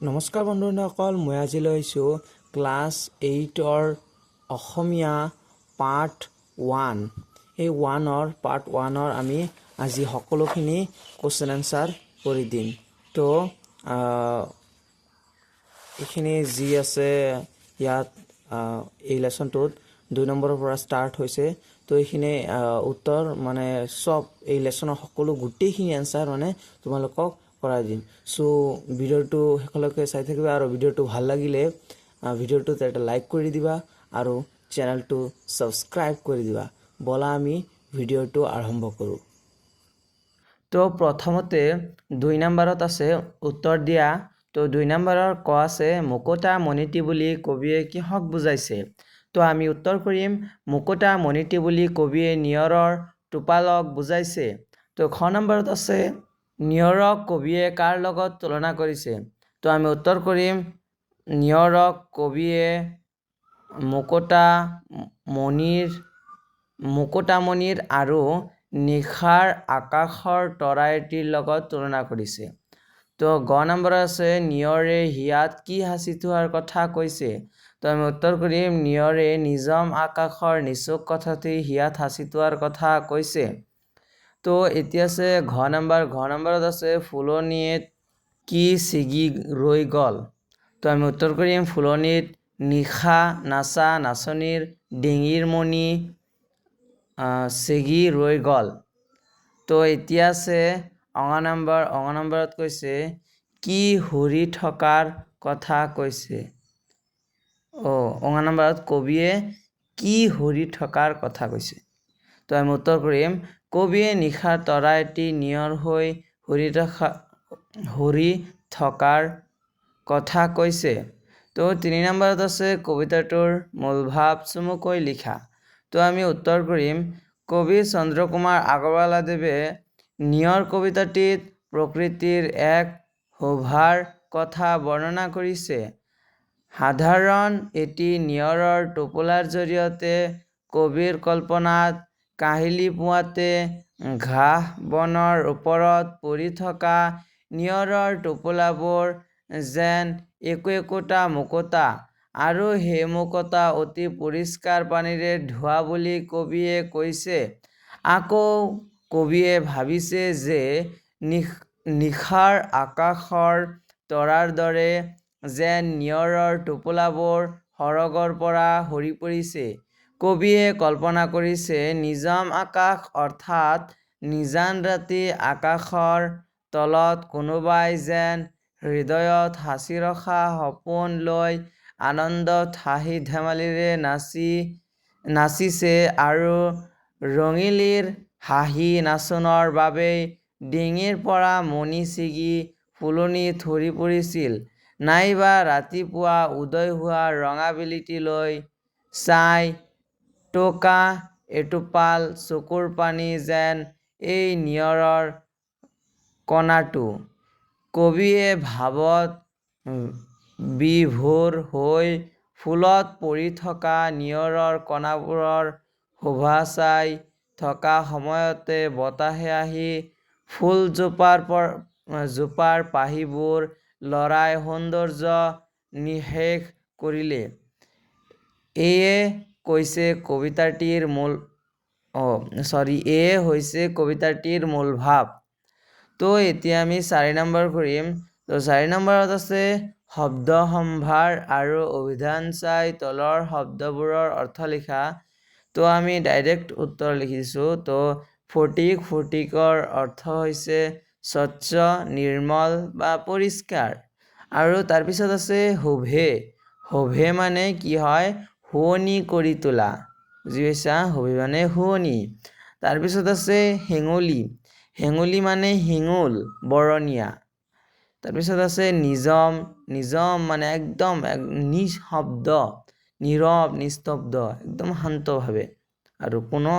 নমস্কাৰ বন্ধুসকল, মই আজি লৈছোঁ ক্লাছ 8ৰ অসমীয়া পাৰ্ট 1। এই পাৰ্ট 1ৰ আমি আজি সকলোখিনি কোৱেশ্চন আনসাৰ কৰি দিম। তো এইখিনি যি আছে ইয়াত এই লেসনটোত 2 নম্বৰৰ পৰা ষ্টাৰ্ট হৈছে। তো এইখিনি উত্তৰ মানে সব এই লেসনৰ সকলো গোটেইখিনি আনসাৰ মানে তোমালোকক কৰাই দিম। সো ভিডিওটো শেষলৈকে চাই থাকিবা আৰু ভিডিওটো ভাল লাগিলে ভিডিওটোত এটা লাইক কৰি দিবা আৰু চেনেলটো সাবস্ক্ৰাইব কৰি দিবা। বলা আমি ভিডিওটো আৰম্ভ কৰোঁ। তো প্ৰথমতে 2 নম্বৰত আছে উত্তৰ দিয়া। তো 2 নম্বৰৰ ক আছে মুকুতা মণিটি বুলি কবিয়ে কিহক বুজাইছে। তো আমি উত্তৰ কৰিম মুকুতা মণিটি বুলি কবিয়ে নিয়ৰৰ টোপালক বুজাইছে। তো খ নম্বৰত আছে নিয়ৰক কবিয়ে কাৰ লগত তুলনা কৰিছে। তো আমি উত্তৰ কৰিম নিয়ৰক কবিয়ে মুকুতামণিৰ আৰু নিশাৰ আকাশৰ তৰাইটিৰ লগত তুলনা কৰিছে। তো গ নম্বৰ আছে নিয়ৰে হিয়াত কি সাঁচি থোৱাৰ কথা কৈছে। তো আমি উত্তৰ কৰিম নিয়ৰে নিজম আকাশৰ নিচুক কথাটি হিয়াত সাঁচি থোৱাৰ কথা কৈছে। তো এতিয়া আছে ঘ নম্বৰত আছে ফুলনিত কি ছিগি ৰৈ গ'ল। তো আমি উত্তৰ কৰিম ফুলনিত নিশা নাচা নাচনীৰ ডিঙিৰ মণি ছিগি ৰৈ গ'ল। তো এতিয়া আছে অঙ নম্বৰত কৈছে কি হুৰি থকাৰ কথা কৈছে। অঙ নম্বৰত কবিয়ে কি হুৰি থকাৰ কথা কৈছে। তো আমি উত্তৰ কৰিম কবিয়ে নিশাৰ তৰাইটি নিয়ৰ হৈ হুৰি থকাৰ কথা কৈছে। তো 3 নম্বৰত আছে কবিতাটোৰ মূলভাৱ চমুকৈ লিখা। তো আমি উত্তৰ কৰিম কবি চন্দ্ৰকুমাৰ আগৰৱালাদেৱে নিয়ৰ কবিতাটিত প্ৰকৃতিৰ এক শোভাৰ কথা বৰ্ণনা কৰিছে। সাধাৰণ এটি নিয়ৰৰ টোপোলাৰ জৰিয়তে কবিৰ কল্পনাত কাহিলি পোৱাতে ঘাঁহ বনৰ ওপৰত পৰি থকা নিয়ৰৰ টোপোলাবোৰ যেন একোটা মুকুতা আৰু সেই মুকুতা অতি পৰিষ্কাৰ পানীৰে ধোৱা বুলি কবিয়ে কৈছে। আকৌ কবিয়ে ভাবিছে যে নিশাৰ আকাশৰ তৰাৰ দৰে যেন নিয়ৰৰ টোপোলাবোৰ সৰগৰ পৰা সৰি পৰিছে। কবিয়ে কল্পনা কৰিছে নিজাম আকাশ অৰ্থাৎ নিজান ৰাতি আকাশৰ তলত কোনোবাই যেন হৃদয়ত সাঁচি ৰখা সপোন লৈ আনন্দত হাঁহি ধেমালিৰে নাচিছে আৰু ৰঙিলীৰ হাঁহি নাচোনৰ বাবেই ডিঙিৰ পৰা মণি ছিগি ফুলনিত সৰি পৰিছিল। নাইবা ৰাতিপুৱা উদয় হোৱা ৰঙা বেলিটিলৈ চাই টুকা এটোপাল চকুৰ পানী যেন এই নিয়ৰৰ কণাটো। কবিয়ে ভাৱত বিভোৰ হৈ ফুলত পৰি থকা নিয়ৰৰ কণাবোৰৰ শোভা চাই থকা সময়তে বতাহে আহি ফুলজোপাৰ পাহিবোৰ লৰাই সৌন্দৰ্য নিঃশেষ কৰিলে। এয়ে হৈছে কবিতাটিৰ মূল ভাৱ। তো এতিয়া আমি 4 নম্বৰ কৰিম। তো 4 নম্বৰত আছে শব্দ সম্ভাৰ আৰু অভিধান চাই তলৰ শব্দবোৰৰ অৰ্থ লিখা। তো আমি ডাইৰেক্ট উত্তৰ লিখিছোঁ। তো ফটিকৰ অৰ্থ হৈছে স্বচ্ছ নিৰ্মল বা পৰিষ্কাৰ। আৰু তাৰপিছত আছে শোভে মানে কি হয় শুৱনি কৰি তোলা। বুজি পাইছা? শোভে মানে শুৱনি। তাৰপিছত আছে হেঙুলি মানে শিঙুল বৰণীয়া। তাৰপিছত আছে নিজম মানে একদম নিঃশব্দ নীৰৱ নিস্তব্ধ একদম শান্তভাৱে আৰু কোনো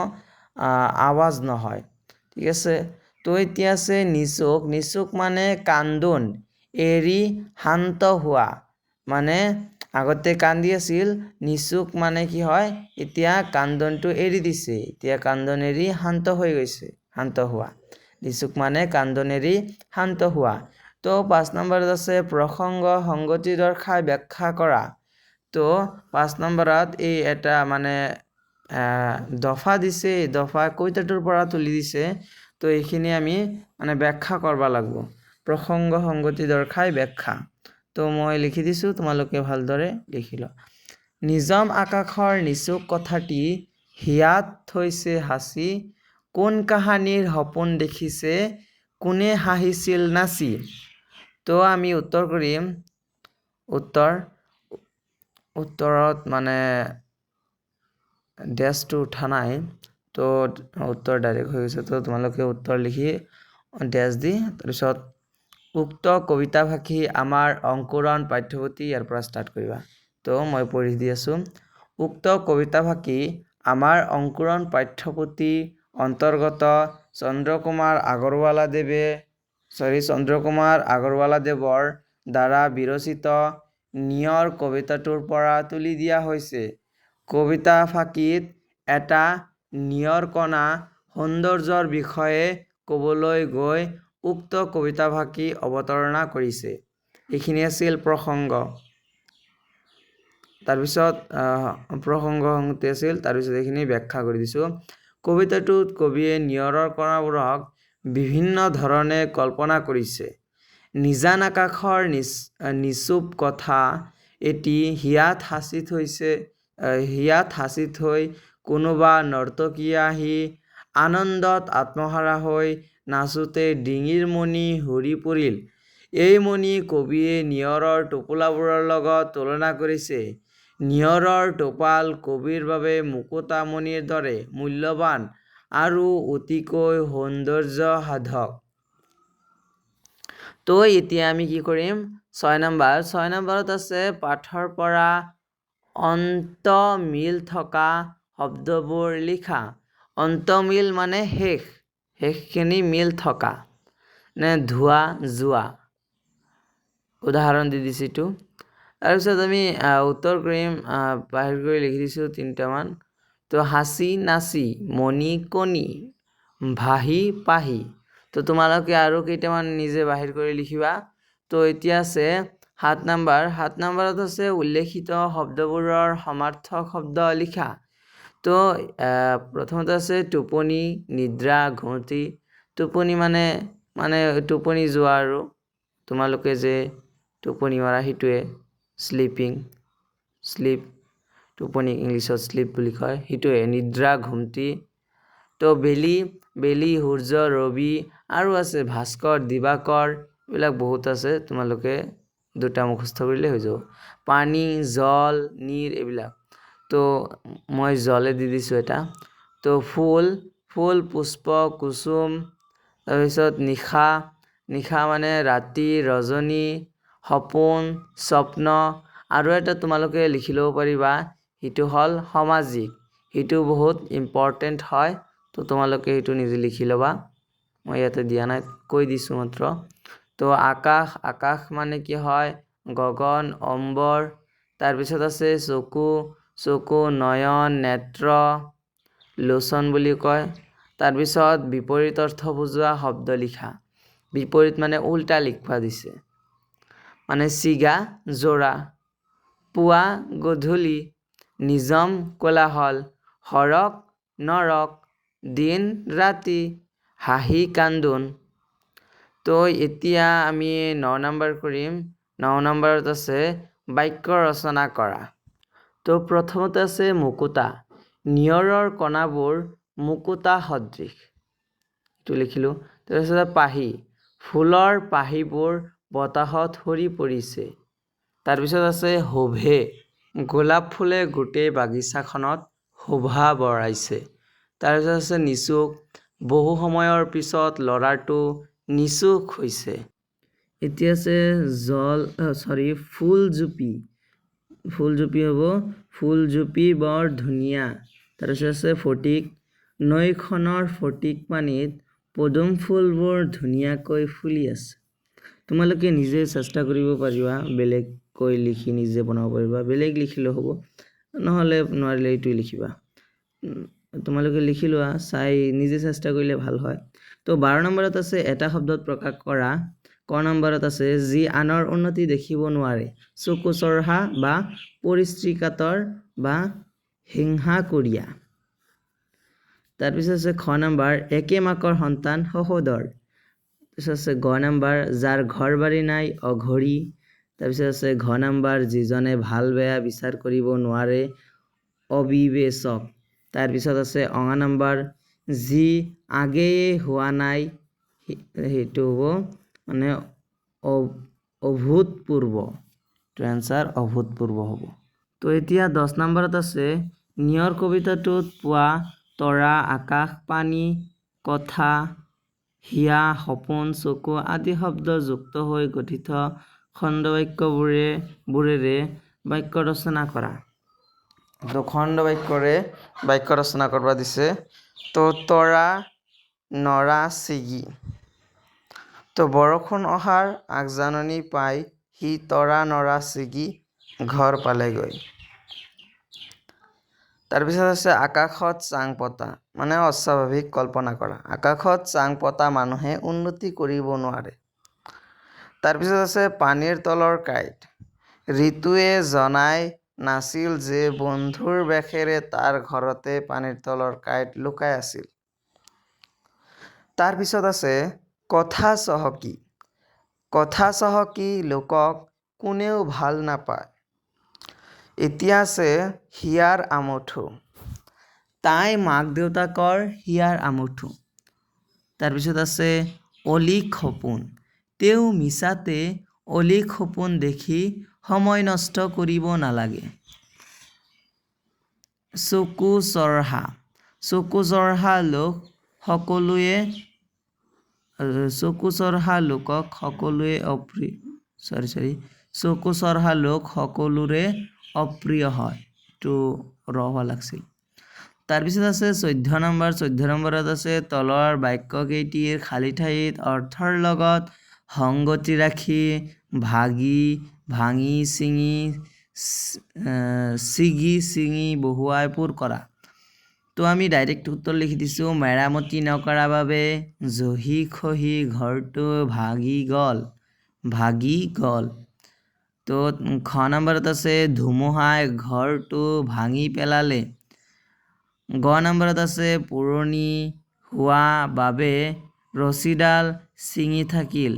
আৱাজ নহয়। ঠিক আছে। তো এতিয়া আছে নিচুক মানে কান্দোন এৰি শান্ত হোৱা। মানে আগতে কান্দি আছিল, নিচুক মানে কি হয় এতিয়া কান্দনটো এৰি দিছে, এতিয়া কান্দন এৰি শান্ত হৈ গৈছে, শান্ত হোৱা। নিচুক মানে কান্দন এৰি শান্ত হোৱা। তো 5 নম্বৰত আছে প্ৰসংগ সংগতি দৰ্শাই ব্যাখ্যা কৰা। তো 5 নম্বৰত এই এটা মানে দফা দিছে, এই দফা কবিতাটোৰ পৰা তুলি দিছে। তো এইখিনি আমি মানে ব্যাখ্যা কৰিব লাগিব। প্ৰসংগ সংগতি দৰ্শাই ব্যাখ্যা। তো মই লিখি দিছোঁ, তোমালোকে ভালদৰে লিখি লোৱা। নিজম আকাশৰ নিচুক কথাটি হিয়াত থৈছে সাঁচি, কোন কাহানীৰ সপোন দেখিছে, কোনে হাঁহিছিল নাচি। তো আমি উত্তৰ কৰিম। উত্তৰত মানে ডেছটো উঠা নাই, তো উত্তৰ ডাইৰেক্ট হৈ গৈছে। তো তোমালোকে উত্তৰ লিখি ডেছ দি তাৰপিছত উক্ত কবিতাভাষী আমাৰ অংকুৰণ পাঠ্যপুথি ইয়াৰ পৰা ষ্টাৰ্ট কৰিবা। তো মই পঢ়ি দি আছোঁ। উক্ত কবিতাভাষী আমাৰ অংকুৰণ পাঠ্যপুথি অন্তৰ্গত চন্দ্ৰকুমাৰ আগৰৱালাদেৱৰ দ্বাৰা বিৰচিত নিয়ৰ কবিতাটোৰ পৰা তুলি দিয়া হৈছে। কবিতাভাষীত এটা নিয়ৰকণা সৌন্দৰ্যৰ বিষয়ে ক'বলৈ গৈ উক্ত কবিতাভাষী অৱতাৰণা কৰিছে। এইখিনি আছিল প্ৰসংগ। তাৰপিছত প্ৰসংগ সংগতি আছিল, তাৰপিছত এইখিনি ব্যাখ্যা কৰি দিছোঁ। কবিতাটোত কবিয়ে নিয়ৰৰ কণাবোৰক বিভিন্ন ধৰণে কল্পনা কৰিছে। নিজান আকাশৰ নিচুপ কথা এটি হিয়াত সাঁচি থৈ কোনোবা নৰ্তকীয়ে আহি আনন্দত আত্মহাৰা হৈ নাচোতে ডিঙিৰ মণি সৰি পৰিল। এই মণি কবিয়ে নিয়ৰৰ টোপোলাবোৰৰ লগত তুলনা কৰিছে। নিয়ৰৰ টোপাল কবিৰ বাবে মুকুতামণিৰ দৰে মূল্যৱান আৰু অতিকৈ সৌন্দৰ্যসাধক। তো এতিয়া আমি কি কৰিম? 6 নম্বৰত আছে পাঠৰ পৰা অন্তমিল থকা শব্দবোৰ লিখা। অন্তমিল মানে শেষখিনি মিল থকা, নে ধোৱা যোৱা, উদাহৰণ দি দিছোঁ এইটো। তাৰপিছত আমি উত্তৰ কৰিম, বাহিৰ কৰি লিখি দিছোঁ 3টামান। তো হাঁচি নাচি, মণি কণি, ভাহি পাহি। তো তোমালোকে আৰু কেইটামান নিজে বাহিৰ কৰি লিখিবা। তো এতিয়া আছে 7 নম্বৰত আছে উল্লেখিত শব্দবোৰৰ সমাৰ্থক শব্দ লিখা। তো প্ৰথমতে আছে টোপনি, নিদ্ৰা, ঘুমটি। টোপনি মানে টোপনি যোৱা, আৰু তোমালোকে যে টোপনি মাৰা সেইটোৱে শ্লিপ, টোপনি ইংলিছত শ্লিপ বুলি কয়, সেইটোৱে। নিদ্ৰা, ঘুমটি। তো বেলি, সূৰ্য, ৰবি, আৰু আছে ভাস্কৰ, দিবাকৰ, এইবিলাক বহুত আছে। তোমালোকে 2টা মুখস্থ কৰিলে হৈ যাব। পানী, জল, নীৰ, এইবিলাক। তো মই জলে দি দিছোঁ এটা। তো ফুল, পুষ্প, কুসুম। তাৰপিছত নিশা মানে ৰাতি, ৰজনী, সপোন, স্বপ্ন। আৰু এটা তোমালোকে লিখি ল'ব পাৰিবা, সেইটো হ'ল সামাজিক। সেইটো বহুত ইম্পৰ্টেণ্ট হয়। তো তোমালোকে সেইটো নিজে লিখি ল'বা, মই ইয়াতে দিয়া নাই, কৈ দিছোঁ মাত্ৰ। তো আকাশ মানে কি হয়? গগন, অম্বৰ। তাৰপিছত আছে চকু, নয়ন, নেত্ৰ, লোচন বুলি কয়। তাৰপিছত বিপৰীত অৰ্থ বুজোৱা শব্দ লিখা। বিপৰীত মানে উল্টা লিখবা দিছে, মানে চিগা, যোৰা। পুৱা, গধূলি, নিজম, কোলাহল, সৰক, নৰক, দিন, ৰাতি, হাঁহি, কান্দোন। তো এতিয়া আমি 9 নম্বৰ কৰিম। 9 নম্বৰত আছে বাক্য ৰচনা কৰা। তো প্ৰথমতে আছে মুকুতা। নিয়ৰৰ কণাবোৰ মুকুতা সদৃশ, এইটো লিখিলোঁ। তাৰপিছত পাহি, ফুলৰ পাহিবোৰ বতাহত সৰি পৰিছে। তাৰপিছত আছে শোভে, গোলাপ ফুলে গোটেই বাগিচাখনত শোভা বঢ়াইছে। তাৰপিছত আছে নিচুক, বহু সময়ৰ পিছত ল'ৰাটো নিচুক হৈছে। এতিয়া আছে ফুলজুপি হ'ব, ফুলজুপি বৰ ধুনীয়া। তাৰপিছত আছে ফটিক, নৈখনৰ ফটিক পানীত পদুম ফুলবোৰ ধুনীয়াকৈ ফুলি আছে। তোমালোকে নিজে চেষ্টা কৰিব পাৰিবা, বেলেগকৈ লিখি নিজে বনাব পাৰিবা। বেলেগ লিখিলেও হ'ব, নহ'লে নোৱাৰিলে এইটোৱে লিখিবা। তোমালোকে লিখি লোৱা, চাই নিজে চেষ্টা কৰিলে ভাল হয়। তো 12 নম্বৰত আছে এটা শব্দত প্ৰকাশ কৰা ক নম্বৰত আছে যি আনৰ উন্নতি দেখিব নোৱাৰে চকু চৰহা বা পৰিশ্ৰিকাতৰ বা হিংসাকুৰীয়া। তাৰপিছত আছে খ নম্বৰ একে মাকৰ সন্তান সহোদৰ। তাৰপিছত আছে গ নম্বৰ যাৰ ঘৰ বাৰী নাই অঘৰী। তাৰপিছত আছে ঘ নম্বৰ যিজনে ভাল বেয়া বিচাৰ কৰিব নোৱাৰে অবিবেচক। তাৰপিছত আছে অঙা নম্বৰ যি আগেয়ে হোৱা নাই সেইটো হ'ব মানে অভূতপূৰ্ব। তো এনচাৰ অভূতপূৰ্ব হ'ব। তো এতিয়া 10 নম্বৰত আছে নিয়ৰ কবিতাটোত পোৱা তৰা আকাশ পানী কথা হিয়া সপোন চকু আদি শব্দ যুক্ত হৈ গঠিত খণ্ড বাক্যবোৰেৰে বাক্য ৰচনা কৰা। তো খণ্ড বাক্যৰে বাক্য ৰচনা কৰিব দিছে। তো তৰা নৰা ছিগি। তো বৰষুণ অহাৰ আগজাননী পাই সি তৰা নৰা ছিগি ঘৰ পালেগৈ। তাৰপিছত আছে আকাশত চাং পতা মানে অস্বাভাৱিক কল্পনা কৰা। আকাশত চাং পতা মানুহে উন্নতি কৰিব নোৱাৰে। তাৰপিছত আছে পানীৰ তলৰ কাঁইট। ঋতুৱে জনাই নাছিল যে বন্ধুৰ বেশেৰে তাৰ ঘৰতে পানীৰ তলৰ কাঁইট লুকাই আছিল। তাৰপিছত আছে কথা চহকী। কথা চহকী লোকক কোনেও ভাল নাপায়। এতিয়া আছে হিয়াৰ আমঠু। তাই মাক দেউতাকৰ হিয়াৰ আমঠু। তাৰপিছত আছে অলিক সপোন। তেওঁ মিছাতে অলিক সপোন দেখি সময় নষ্ট কৰিব নালাগে। চকু চৰহা। চকু চৰহা লোক সকলোৱে চকু চৰহা লোকক সকলোৱে চকু চৰহা লোক সকলোৰে অপ্ৰিয় হয়। এইটো ৰ'ব লাগছিল। তাৰপিছত আছে 14 নম্বৰ। 14 নম্বৰত আছে তলৰ বাক্যকেইটিৰ খালী ঠাইত অৰ্থৰ লগত সংগতি ৰাখি ভাঙি ছিঙি বহুৱাই পূৰ কৰা। তো আমি ডাইৰেক্ট উত্তৰ লিখি দিছোঁ মেৰামতি নকৰাৰ বাবে জহি খহি ঘৰটো ভাগি গ'ল। তো খ নম্বৰত আছে ধুমুহাই ঘৰটো ভাঙি পেলালে। গ নম্বৰত আছে পুৰণি হোৱা বাবে ৰছীডাল ছিঙি থাকিল।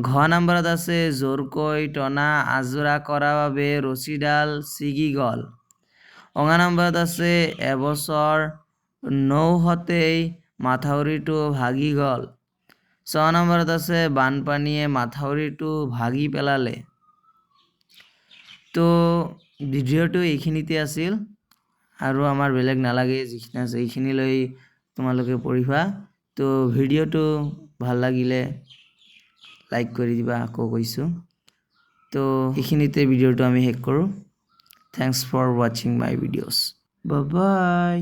ঘ নম্বৰত আছে জোৰকৈ টনা আজোৰা কৰাৰ বাবে ৰছীডাল ছিগি গ'ল। অঙা নম্বৰত আছে এবছৰ নৌহতেই মাথাউৰিটো ভাগি গ'ল। 6 নম্বৰত আছে বানপানীয়ে মাথাউৰিটো ভাগি পেলালে। তো ভিডিঅ'টো এইখিনিতে আছিল আৰু আমাৰ বেলেগ নালাগে, যিখিনি আছে এইখিনি লৈ তোমালোকে পঢ়িবা। তো ভিডিঅ'টো ভাল লাগিলে লাইক কৰি দিবা, আকৌ কৈছোঁ। তো এইখিনিতে ভিডিঅ'টো আমি শেষ কৰোঁ। থ্যাংকস ফৰ ৱাচিং মাই ভিডিঅ'ছ। Bye bye.